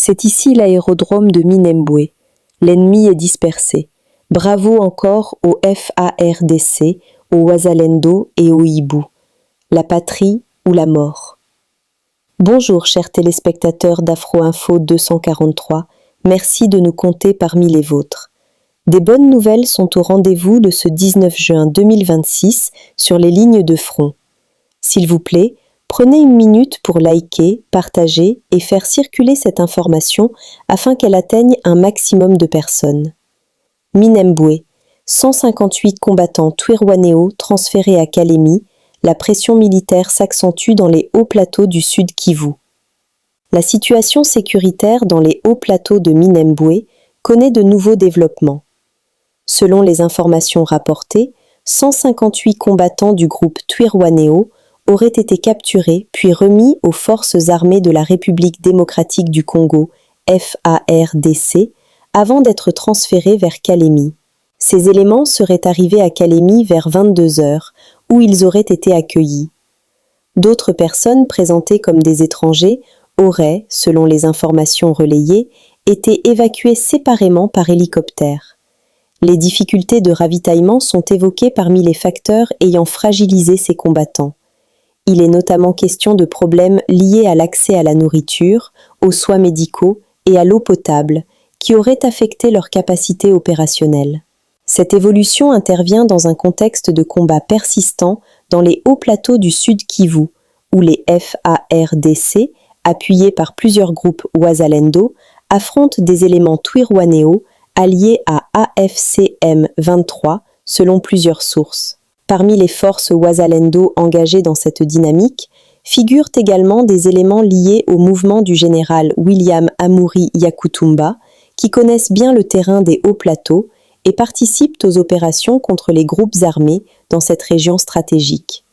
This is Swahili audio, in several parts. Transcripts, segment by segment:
C'est ici l'aérodrome de Minembwe. L'ennemi est dispersé. Bravo encore au FARDC, au Wazalendo et au Ibu. La patrie ou la mort. Bonjour chers téléspectateurs d'Afro-Info 243, merci de nous compter parmi les vôtres. Des bonnes nouvelles sont au rendez-vous de ce 19 juin 2026 sur les lignes de front. S'il vous plaît, prenez une minute pour liker, partager et faire circuler cette information afin qu'elle atteigne un maximum de personnes. Minembwe, 158 combattants Twirwanéo transférés à Kalemi, la pression militaire s'accentue dans les hauts plateaux du Sud Kivu. La situation sécuritaire dans les hauts plateaux de Minembwe connaît de nouveaux développements. Selon les informations rapportées, 158 combattants du groupe Twirwanéo auraient été capturés puis remis aux forces armées de la République démocratique du Congo, FARDC, avant d'être transférés vers Kalemi. Ces éléments seraient arrivés à Kalemi vers 22 heures, où ils auraient été accueillis. D'autres personnes présentées comme des étrangers auraient, selon les informations relayées, été évacuées séparément par hélicoptère. Les difficultés de ravitaillement sont évoquées parmi les facteurs ayant fragilisé ces combattants. Il est notamment question de problèmes liés à l'accès à la nourriture, aux soins médicaux et à l'eau potable, qui auraient affecté leur capacité opérationnelle. Cette évolution intervient dans un contexte de combat persistant dans les hauts plateaux du Sud Kivu, où les FARDC, appuyés par plusieurs groupes Wazalendo, affrontent des éléments Twirwanéo alliés à AFC-M23 selon plusieurs sources. Parmi les forces Wazalendo engagées dans cette dynamique, figurent également des éléments liés au mouvement du général William Amuri Yakutumba, qui connaissent bien le terrain des hauts plateaux et participent aux opérations contre les groupes armés dans cette région stratégique.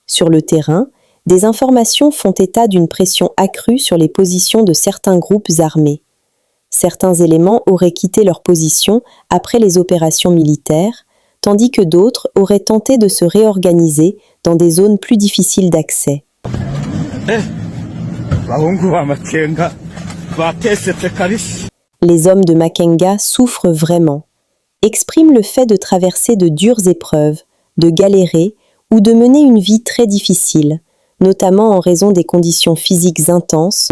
Sur le terrain, des informations font état d'une pression accrue sur les positions de certains groupes armés. Certains éléments auraient quitté leur position après les opérations militaires, tandis que d'autres auraient tenté de se réorganiser dans des zones plus difficiles d'accès. Les hommes de Makenga souffrent vraiment, expriment le fait de traverser de dures épreuves, de galérer ou de mener une vie très difficile, notamment en raison des conditions physiques intenses.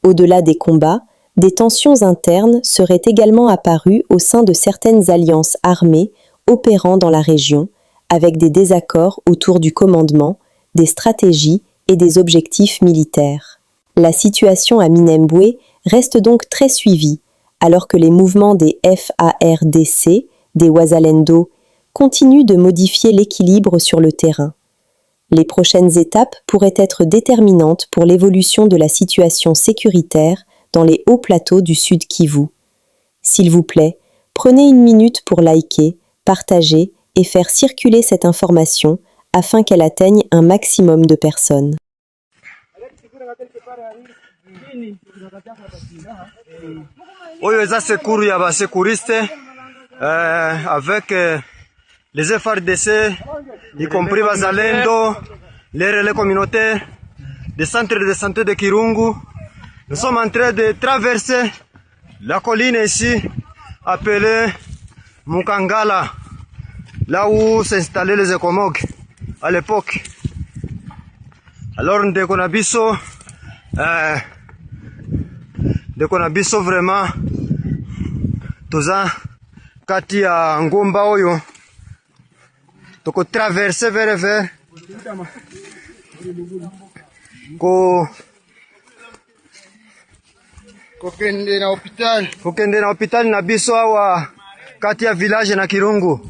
Au-delà des combats, des tensions internes seraient également apparues au sein de certaines alliances armées opérant dans la région, avec des désaccords autour du commandement, des stratégies et des objectifs militaires. La situation à Minembwe reste donc très suivie, alors que les mouvements des FARDC, des Wazalendo, continuent de modifier l'équilibre sur le terrain. Les prochaines étapes pourraient être déterminantes pour l'évolution de la situation sécuritaire dans les hauts plateaux du Sud Kivu. S'il vous plaît, prenez une minute pour liker, partager et faire circuler cette information afin qu'elle atteigne un maximum de personnes. Oyo eza secours ya ba sécuriste avec les FARDC, y compris Wazalendo, les relais communautaires, des centres de santé de Kirungu. Nous sommes en train de traverser la colline ici, appelée Mukangala, là où s'installaient les Ekomog à l'époque. Alors, ndeko na biso vraiment toza kati ya ngomba oyo toko traverser vers kokende na hopital na biso awa kati ya village na Kirungu.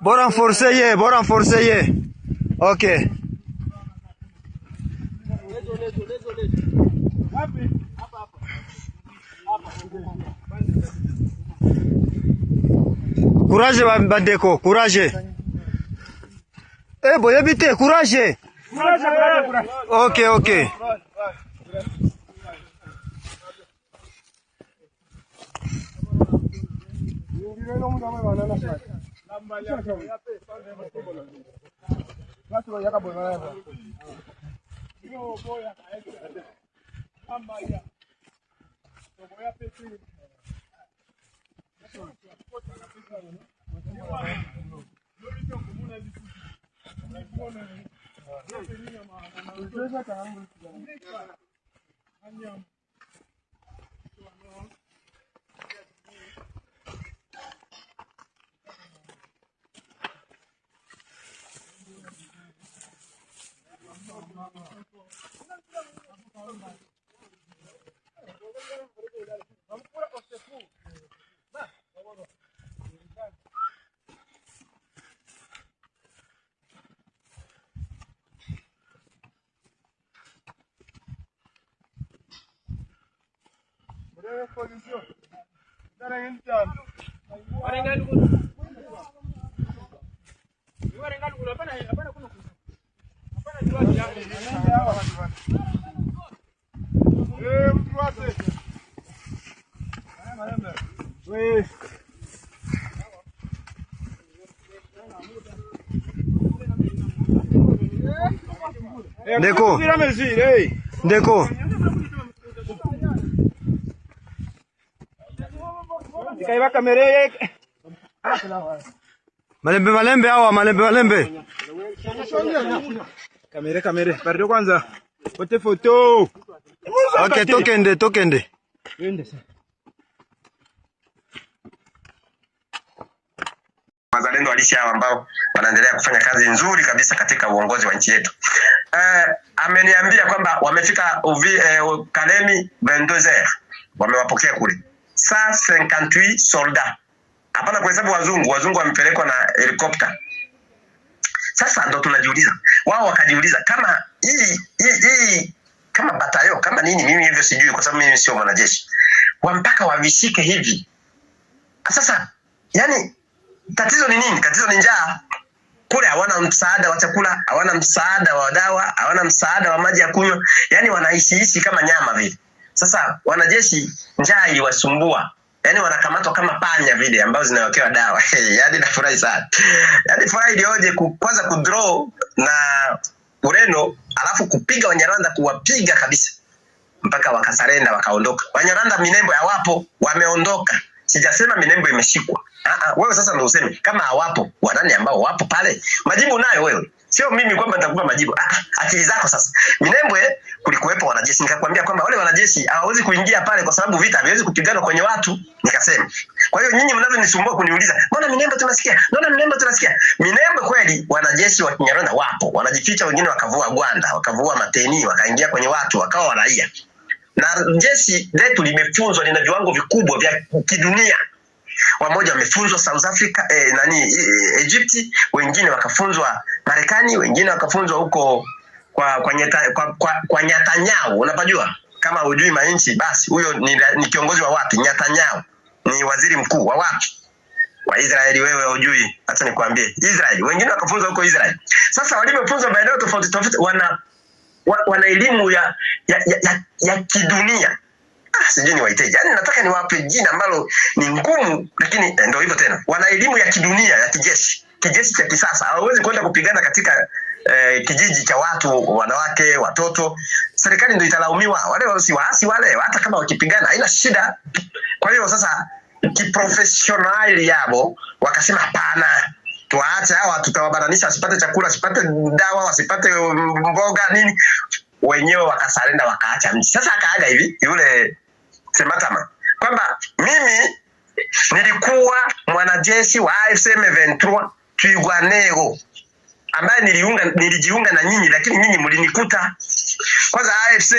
Bon renforcer ye. OK. Courage bandeko, courage. Boyebi te, courage. OK. Ndeko. Ndeko. Malembe hawa, malembe. Kamera. Pardon kwanza. Pote photo. Okay, tokende. Wazalendo halisi hao ambao wanaendelea kufanya kazi nzuri kabisa katika uongozi wa nchi yetu. Ameniambia kwamba wamefika Kalemi 22h. Wamewapokea kule. 158 soldats. Hapana kuhesabu wazungu wamepelekwa na helikopta. Sasa ndo tunajiuliza. Wao wakajiuliza kama hii kama batayo kama nini, mimi hivyo sijui kwa sababu mimi sio mwanajeshi. Mpaka wavishike hivi. Sasa yani tatizo ni nini? Tatizo ni njaa. Kule hawana msaada wa chakula, hawana msaada wa dawa, hawana msaada wa maji ya kunywa. Yani wanaishi kama nyama vile. Sasa wanajeshi njaa iliwasumbua. Yani wanakamatwa kama panya vile ambao zinawekewa dawa. Yani nafurahi sana. Yani furahi ilioje kwanza kudraw na Ureno, alafu kupiga Wanyarwanda, kuwapiga kabisa mpaka wakasarenda wakaondoka. Wanyarwanda Minembwe hawapo, wameondoka. Sijasema Minembwe imeshikwa. Wewe sasa ndio useme kama hawapo, wanani ambao wapo pale? Majibu nayo wewe. Sio mimi kwamba nitakupa majibu. Akili zako sasa. Minembwe kulikuwepo wanajeshi, nikakwambia kwamba wale wanajeshi hawawezi kuingia pale kwa sababu vita haviwezi kupigana kwenye watu, nikasema. Kwa hiyo nyinyi mnavyonisumbua kuniuliza, mbona Minembwe tunasikia? Minembwe kweli wanajeshi wa Kinyarwanda wapo, wanajificha, wengine wakavua gwanda, wakavua mateni, wakaingia kwenye watu, wakawa raia. Na jeshi letu limefunzwa, lina viwango vikubwa vya kidunia. Wamoja wamefunzwa South Africa, Egypt, wengine wakafunzwa Marekani, wengine wakafunzwa huko kwa Netanyahu. Unapajua kama hujui mainchi, basi huyo ni kiongozi wa wapi? Netanyahu ni waziri mkuu wa wapi? Wa Israeli. Wewe hujui, acha nikwambie, Israeli. Wengine wakafunzwa huko Israeli. Sasa walipofunzwa maeneo tofauti wana elimu ya kidunia. Sijui ni waiteje. Yani nataka niwape jina ambalo ni ngumu, lakini ndio hivyo tena. Wana elimu ya kidunia ya kijeshi cha kisasa. Hawawezi kwenda kupigana katika kijiji cha watu, wanawake, watoto. Serikali ndio italaumiwa. Wale si waasi wale, hata kama wakipigana haina shida. Kwa hiyo sasa kiprofessional yao wakasema hapana, tuache hawa, tutawabananisha, wasipate chakula, wasipate dawa, wasipate mboga nini. Wenyewe wakasarenda, wakaacha mji. Sasa akaaga hivi yule Sematama kwamba mimi nilikuwa mwanajeshi wa AFC M23 Twirwaneho ambaye nilijiunga na nyinyi, lakini nyinyi mlinikuta. Kwanza AFC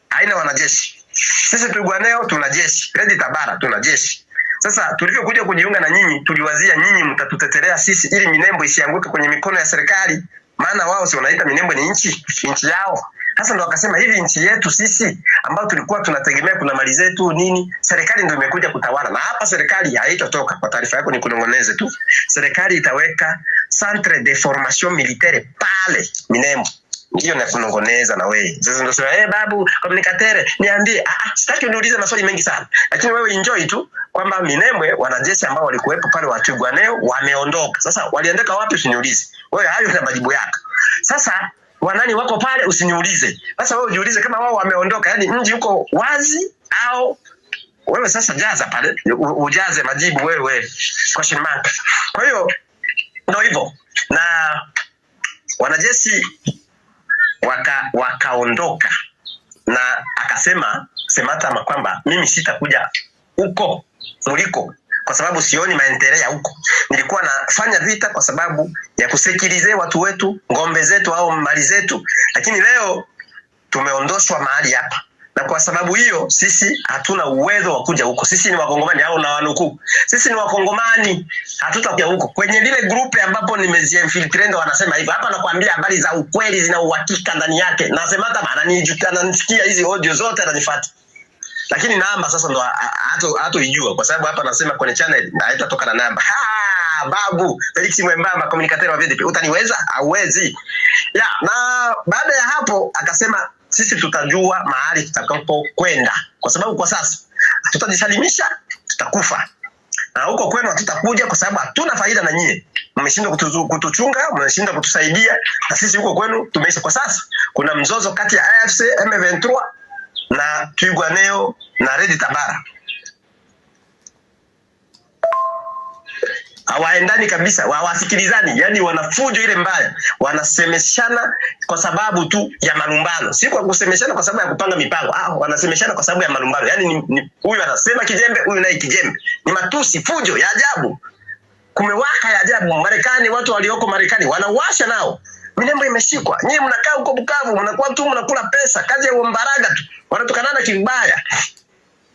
haina wanajeshi. Sisi Twirwaneho tuna jeshi. Red Tabara tuna jeshi. Sasa tulivyokuja kujiunga na nyinyi, tuliwazia nyinyi mtatutetelea sisi ili Minembwe isianguke kwenye mikono ya serikali, maana wao si wanaita Minembwe ni nchi yao. Sasa ndo wakasema hivi nchi yetu sisi ambao tulikuwa tunategemea kuna mali zetu nini, serikali ndio imekuja kutawala. Na hapa serikali haitotoka, kwa taarifa yako ni kunongoneze tu. Serikali itaweka centre de formation militaire pale Minembwe. Ndio na kunongoneza na wewe. Sasa ndio sema babu communicateur niambie. Sitaki uniulize maswali mengi sana. Lakini wewe enjoy tu kwamba Minembwe wanajeshi ambao walikuwepo pale wa Twirwaneho wameondoka. Sasa waliendeka wapi usiniulize. Wewe hayo ndio majibu yako. Sasa wanani wako pale, usiniulize. Sasa wewe ujiulize kama wao wameondoka, yani mji uko wazi au wewe sasa jaza pale ujaze majibu wewe question mark. Kwa hiyo ndio hivyo, na wanajeshi wakaondoka na akasema Sematama kwamba mimi sitakuja huko mliko kwa sababu sioni maendeleo ya huko. Nilikuwa nafanya vita kwa sababu ya kusekirize watu wetu, ngombe zetu au mali zetu, lakini leo tumeondoshwa mahali hapa. Na kwa sababu hiyo sisi hatuna uwezo wa kuja huko. Sisi ni Wakongomani au na wanuku. Sisi ni Wakongomani, hatutakuja huko. Kwenye lile group ambapo nimeziinfiltrate wanasema hivyo. Hapa nakwambia habari za ukweli zina uhakika ndani yake. Nasema hata ananisikia hizi audio zote ananifuata. Lakini namba sasa ndo hatoijua kwa sababu hapa nasema kwenye channel haitatoka na namba. Babu Felix Mwembamba communicateur wa VDP, utaniweza? Hauwezi. Ya, na baada ya hapo akasema sisi tutajua mahali tutakapo kwenda kwa sababu kwa sasa tutajisalimisha, tutakufa. Na huko kwenu hatutakuja kwa sababu hatuna faida na nyie. Mmeshindwa kutuchunga, mmeshindwa kutusaidia, na sisi huko kwenu tumeisha. Kwa sasa kuna mzozo kati ya AFC M23 na Twirwaneho na Red Tabara. Hawaendani kabisa, hawasikilizani, yani wanafujo ile mbaya, wanasemeshana kwa sababu tu ya malumbano, si kwa kusemeshana kwa sababu ya kupanga mipango. Wanasemeshana kwa sababu ya malumbano, yani huyu anasema kijembe, huyu naye kijembe, ni matusi, fujo ya ajabu, kumewaka ya ajabu. Marekani, watu walioko Marekani wanawasha nao, Minembwe imeshikwa, nyinyi mnakaa huko Bukavu, mnakuwa tu mnakula pesa, kazi ya umbaraga tu, wanatukanana kibaya.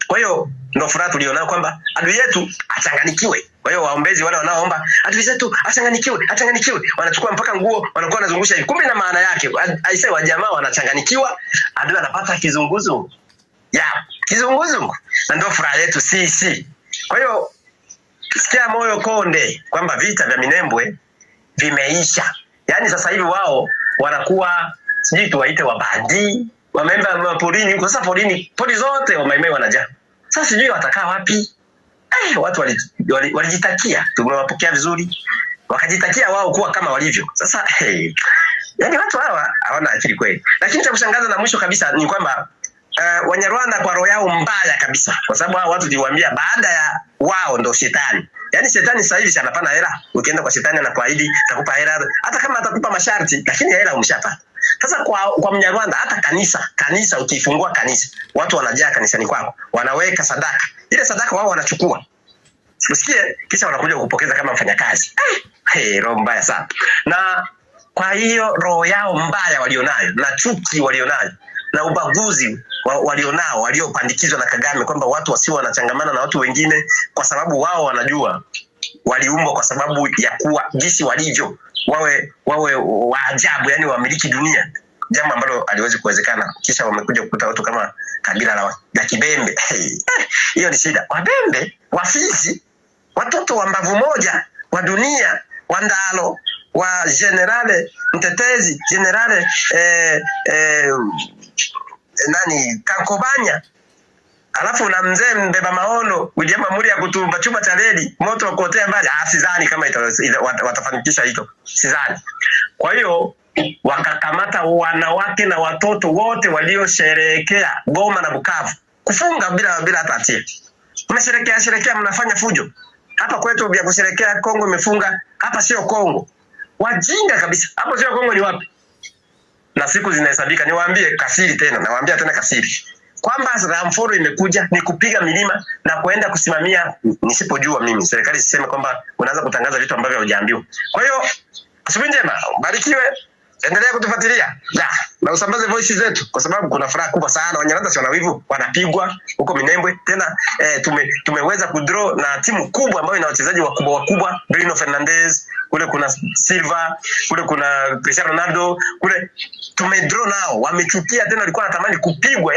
Kwa hiyo ndio furaha tulionao kwamba adui yetu achanganikiwe. Kwa hiyo waombezi wale wanaoomba adui zetu achanganikiwe, wanachukua mpaka nguo wanakuwa wanazungusha hivi. Kumbe na maana yake aisee wa jamaa wanachanganikiwa, adui anapata kizunguzu. Kizunguzu. Na ndio furaha yetu sisi. Kwa hiyo sikia moyo konde kwamba vita vya Minembwe vimeisha. Yaani sasa hivi wao wanakuwa sijui tuwaite wabandi, wameenda porini huko. Sasa pori zote wamaimai wanajaa. Sasa sijui watakaa wapi. Watu walijitakia, tumewapokea vizuri, wakajitakia wao kuwa kama walivyo. Sasa yani watu hawa hawana akili kweli. Lakini cha kushangaza na mwisho kabisa ni kwamba Wanyarwanda kwa roho yao mbaya kabisa, kwa sababu hao watu niliwaambia baada ya wao ndo shetani. Yaani shetani sasa hivi anapana hela. Ukienda kwa shetani anakuahidi atakupa hela, hata kama atakupa masharti, lakini hela umeshapata. Sasa kwa Mnyarwanda hata kanisa ukifungua kanisa, watu wanajaa kanisani kwako, wanaweka sadaka. Ile sadaka wao wanachukua. Usikie kisha wanakuja kukupokeza kama mfanyakazi. Roho mbaya sana. Na kwa hiyo roho yao mbaya walionayo na chuki walionayo na ubaguzi walionao waliopandikizwa na Kagame kwamba watu wasio wanachangamana na watu wengine kwa sababu wao wanajua waliumbwa kwa sababu ya kuwa jinsi walivyo, wawe waajabu, yani wamiliki dunia, jambo ambalo aliwezi kuwezekana. Kisha wamekuja kukuta watu kama kabila la Kibembe. Hiyo ni shida. Wabembe, Wafizi, watoto wa mbavu moja wa dunia, wa Ndalo, wa generale mtetezi, generale Kankobanya, alafu na mzee mbeba maono William Amuri ya kutumba chuma cha reli moto wa kuotea mbali. Sidhani kama watafanikisha hilo, sidhani. Kwa hiyo wakakamata wanawake na watoto wote waliosherehekea Goma na Bukavu, kufunga bila hata hatia. Mnasherehekea mnafanya fujo. Hapa kwetu vya kusherehekea Kongo imefunga, hapa sio Kongo. Wajinga kabisa. Hapo sio Kongo, ni wapi? Na siku zinahesabika. Niwaambie kasiri tena, nawaambia tena kasiri, kwamba Ramforo imekuja ni kupiga milima na kuenda kusimamia. Nisipojua mimi serikali siseme kwamba unaanza kutangaza vitu ambavyo hujaambiwa. Kwa hiyo asubuhi njema, barikiwe, endelea kutufuatilia na usambaze voice zetu, kwa sababu kuna furaha kubwa sana. Wanyarwanda si wanawivu, wanapigwa huko Minembwe tena. Tumeweza kudraw na timu kubwa ambayo ina wachezaji wakubwa, Bruno Fernandes, kule kuna Silva, kule kuna Cristiano Ronaldo, kule tumedraw nao, wamechukia tena, walikuwa wanatamani kupigwa.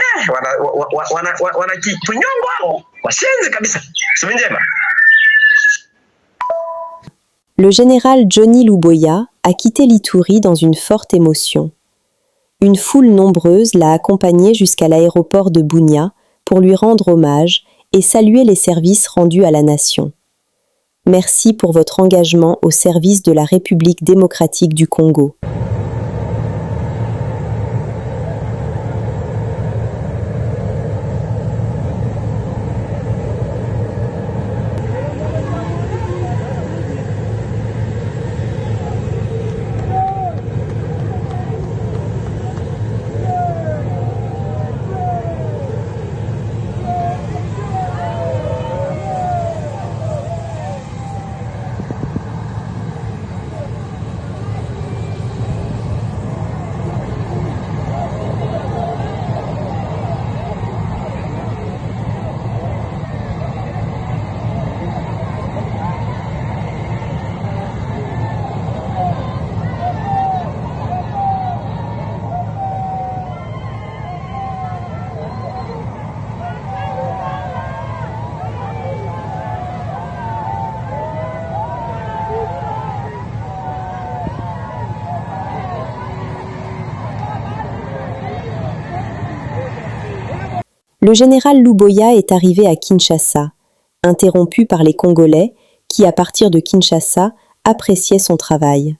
Wana kipunyongo wao, washenzi kabisa. Asubuhi njema. Le général Johnny Luboya a quitté l'Ituri dans une forte émotion. Une foule nombreuse l'a accompagné jusqu'à l'aéroport de Bunia pour lui rendre hommage et saluer les services rendus à la nation. Merci pour votre engagement au service de la République démocratique du Congo. le général Luboya est arrivé à Kinshasa, interrompu par les Congolais qui, à partir de Kinshasa, appréciaient son travail.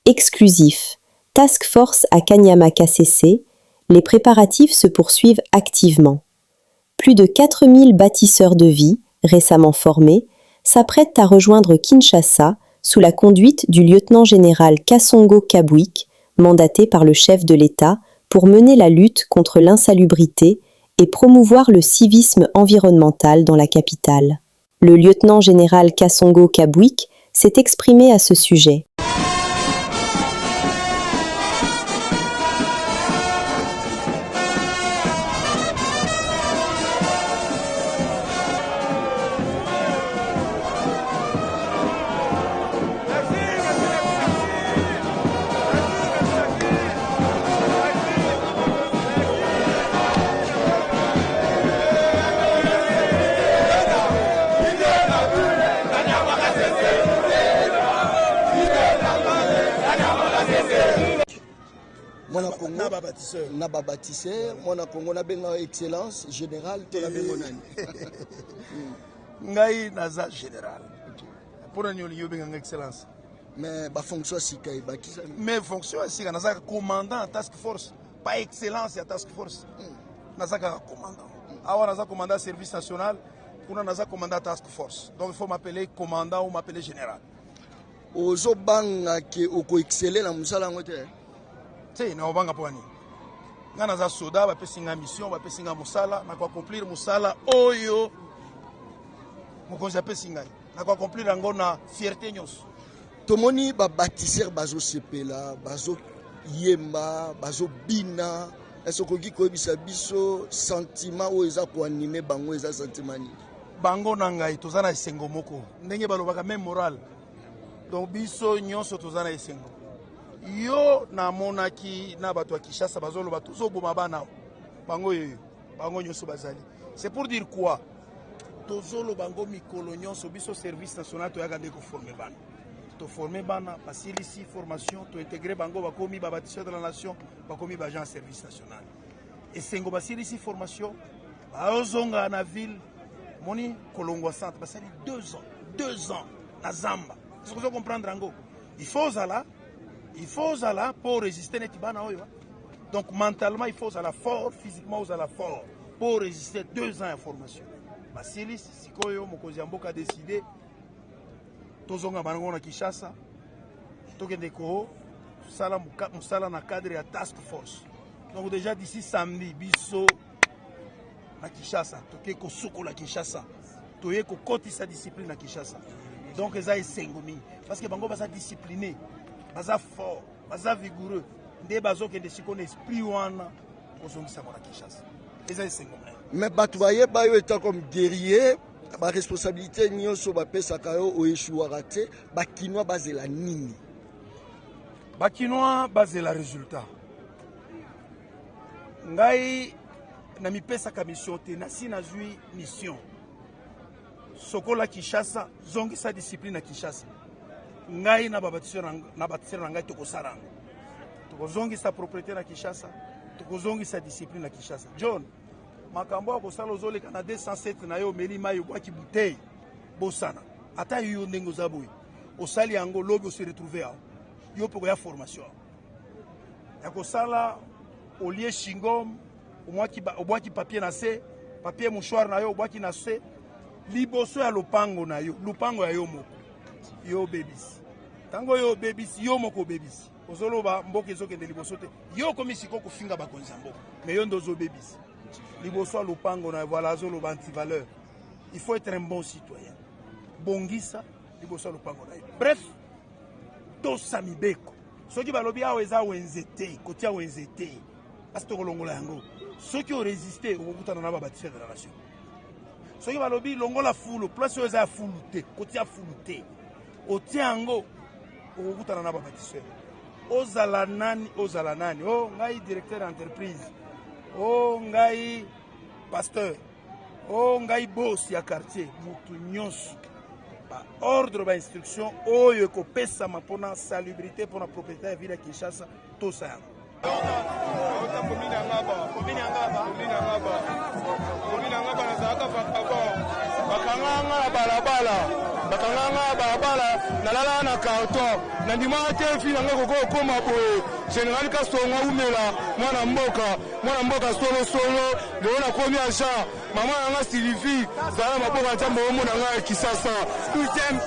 Exclusif. Task Force à Kanyama KCC, les préparatifs se poursuivent activement. Plus de 4000 bâtisseurs de vie, récemment formés, s'apprêtent à rejoindre Kinshasa sous la conduite du lieutenant-général Kasongo Kabwik, mandaté par le chef de l'État pour mener la lutte contre l'insalubrité et promouvoir le civisme environnemental dans la capitale. Le lieutenant-général Kasongo Kabwik s'est exprimé à ce sujet. Na bâtisseur, mwana Congo na benga excellence générale to la bengo nani. Ngai naza général. Pour nous yo benga excellence. Mais ba fonction sika ba kisa. Mais fonction sika naza commandant task force, pas excellence ya task force. Naza commandant. Awa naza commandant service national, kuna naza commandant task force. Donc il faut m'appeler commandant ou m'appeler général. Ozo banga ke oko exceller na musala ngote. C'est na obanga poani. Ngana za soda ba pesinga mission ba pesinga musala na ko accomplir musala oyo mokonzi apesinga na ko accomplir ngo na fierté nyos. Tomoni ba bâtisseur bazo sepela bazo yemba bazo bina est-ce que qui koyebisa biso sentiment o eza ko animer bango eza sentiment ni bango na ngai tozana esengo moko ndenge balobaka même moral donc biso nyonso tozana esengo yo na monaki na bato ya Kinshasa bazoloba tozoboma bana bango yoyo bango nyonso bazali. C'est pour dire quoi? Tozolo bango mikolo nyonso biso service national toyaka nde ko former bana. To former bana basilisi formation to intégrer bango bakomi ba bâtisseurs de la nation bakomi ba agent service national. Esengo basilisi formation bazonga na ville moni kolongwa centre basali 2 ans na Zamba. Est-ce que vous comprenez ngo? Il faut zala pour résister netibana oyo. Donc mentalement, il faut aller fort, physiquement, il faut aller fort pour résister 2 ans en formation. Basilis, Sikoyo, Mokozi Mboka a décidé, Tozonga Bango na Kinshasa, Tokendeko, Moussala na cadre à Task Force. Donc déjà d'ici samedi, Bisso na Kinshasa, Tokeko Soko la Kinshasa, Toyeko Koti sa discipline na Kinshasa. Donc ils ont Sengomi. Parce que Bango va discipliné, va fort, va vigoureux. Des bazo qui ont esprit wana, ils ont sa Kinshasa. Ils ont Sengomi. Mais Batouaye Bayo étant comme guerrier, ma responsabilité nyonso bapesaka yo oeshuwaka te, bakinois bazela nini? Bakinois bazela résultat. Ngai na mipesaka mission te, nasi nazwi mission. Sokola Kinshasa, zongi sa discipline na Kinshasa. Ngai na babatiseur na ngai tokosala. Tokozongi sa propriété na Kinshasa, tokozongi sa discipline na Kinshasa. John makambo akosala ozoleka na 207 na yo meli mai obwaki bouteille bosana ata yo ndenge ozaboye osali yango lobi ose retrouver aho yo poko ya formation ya kosala olie shingom obwaki papier na se papier mouchoir na yo obwaki na se liboso ya lupango na yo lupango ya yo moko yo bebisi tango yo bebisi yo moko bebisi ozoloba mboka ezokende liboso te yo komisiko kofinga bakonzi mboka mais yo ndozo bebisi liboso à lupango na voilà zolo anti-valeur. Il faut être un bon citoyen. Bongisa liboso à lupango na. Bref, to samibeko. Ceux qui balobi a weza wenzete, kotia wenzete. Parce que longola yango. Ceux qui ont résisté au kutana na bâtisseur de la nation. Ceux qui balobi longola fulu, place weza fulute, kotia fulute. Otia yango au kutana na bâtisseur. Ozala nani. Oh, ngai directeur d'entreprise. Oh ngai pasteur, oh ngai boss ya quartier, mutu nyonso ba ordre ba instruction oyo ekopesa mapona salubrité pour la propriété ya ville ya Kinshasa to sa yango. Bakanganga balabala nalala na karton na ndima te fi nanga koma boye général Kasonga umela mwana mboka solo leona komi aja mama nanga Sylvie zala maboka ntambo omona nga Kisasa 12e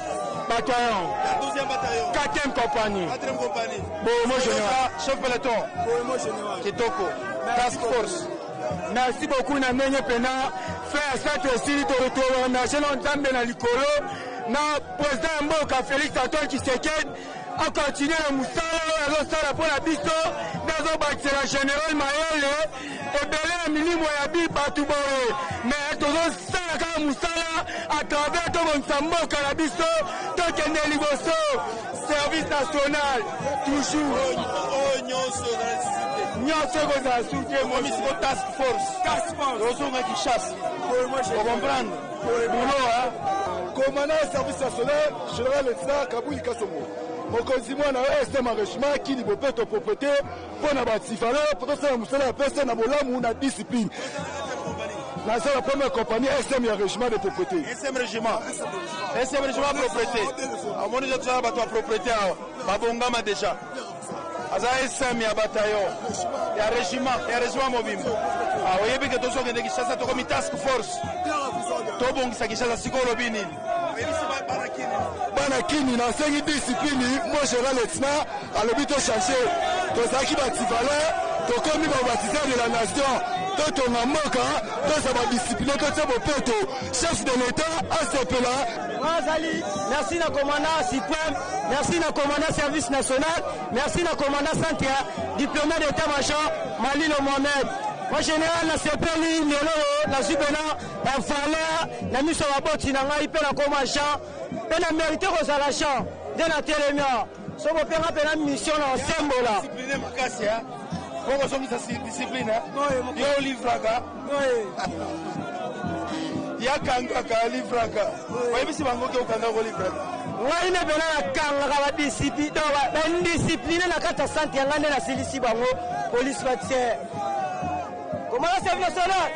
bataillon 4e compagnie Bomo général chef peloton Bomo général Kitoko task force. Merci beaucoup na ndenge pena faire cette aussi to retour na jeune nzambe na likolo na président mboka Félix Antoine Tshisekedi a continué le musala azosala pour la biso nazobakisela général Mayele ebele na milimo ya bibatu boye mais tozosala kaka musala à travers tobongisa mboka na biso tokende liboso service national toujours nyonso ekozala soutien momisiko task force ozonga Kinshasa okomprendre boulot commandant du service national général Letsa Kabuli Kasongo mokonzi mwana SM enrichissement kini bopeto propriété mpona batifale po tosala mosala ya pese na bolamu na discipline nasala première compagnie SM ya régiment de propriété SM régiment propriété amoni je tozala bato ya propriété awa babongama déjà aza SM ya bataillon ya régiment mobimba oyebi ke tozokende Kinshasa tokomi task force tobongisa Kinshasa sikoyo olobi nini bana kini nasengi discipline mo général Letna alobi tochange tozalaki bativale tokomi babatiser de la nation totonga mboka toza badiscipline totia bopeto chef de l'état asepela Azali, merci na commandant suprême, merci na commandant service national, merci na commandant Santia, diplômé d'état-major Malilo Mohamed. Moi général na sepeli lelo na zibena na valeur na miso baboti na ngai pe na koma champ pe na mérité kozala champ de na telemia so bopenga pe na mission na sembola discipline makasi ha boko soki sa discipline yo livraka ya kangaka livraka oyebisi bango ke okanga ko livraka ngai ne bena na kangaka badiscipline na kati ya sante ya ngai nde nasilisi bango police batiere comment la service national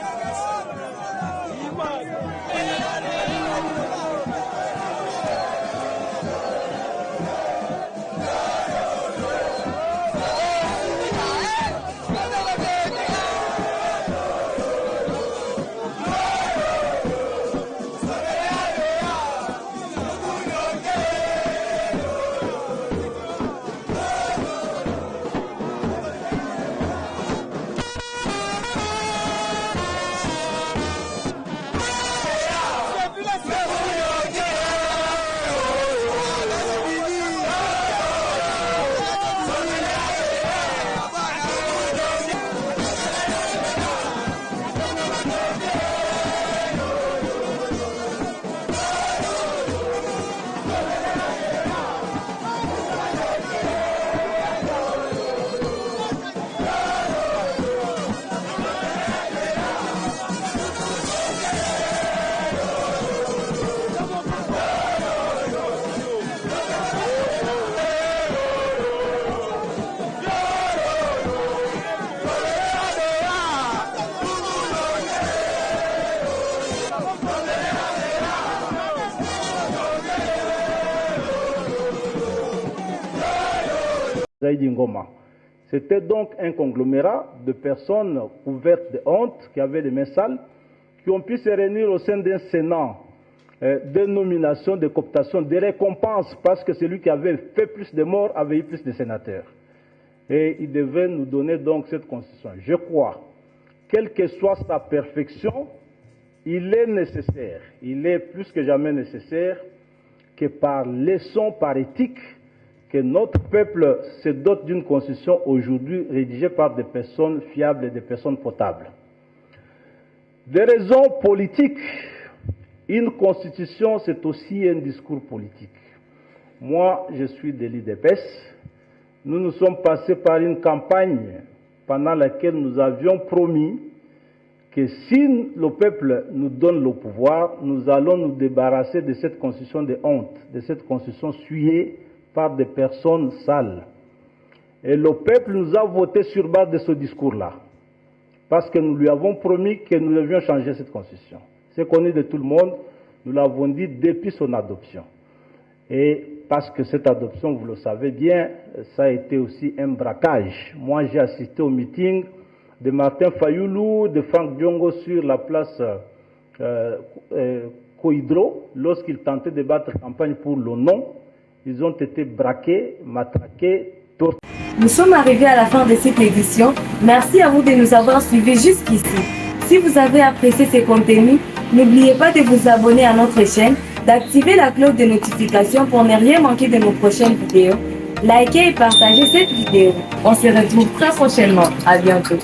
Saïdi Ngoma. C'était donc un conglomérat de personnes couvertes de honte, qui avaient les mains sales, qui ont pu se réunir au sein d'un Sénat de nomination, de cooptation, de récompenses, parce que celui qui avait fait plus de morts avait eu plus de sénateurs. Et il devait nous donner donc cette constitution. Je crois, quelle que soit sa perfection, il est nécessaire, il est plus que jamais nécessaire que par leçon, par éthique, que notre peuple se dote d'une constitution aujourd'hui rédigée par des personnes fiables et des personnes potables. Des raisons politiques, une constitution c'est aussi un discours politique. Moi, je suis de l'IDPS. Nous nous sommes passés par une campagne pendant laquelle nous avions promis que si le peuple nous donne le pouvoir, nous allons nous débarrasser de cette constitution de honte, de cette constitution souillée par des personnes sales. Et le peuple nous a voté sur base de ce discours-là, parce que nous lui avons promis que nous devions changer cette constitution. C'est connu de tout le monde, nous l'avons dit depuis son adoption. Et parce que cette adoption, vous le savez bien, ça a été aussi un braquage. Moi, j'ai assisté au meeting de Martin Fayoulou, de Franck Diongo sur la place Cohydro, lorsqu'ils tentaient de battre campagne pour le non. Ils ont été braqués, matraqués, torturés. Nous sommes arrivés à la fin de cette édition. Merci à vous de nous avoir suivis jusqu'ici. Si vous avez apprécié ces contenus, n'oubliez pas de vous abonner à notre chaîne, d'activer la cloche de notification pour ne rien manquer de nos prochaines vidéos. Likez et partagez cette vidéo. On se retrouve très prochainement. À bientôt.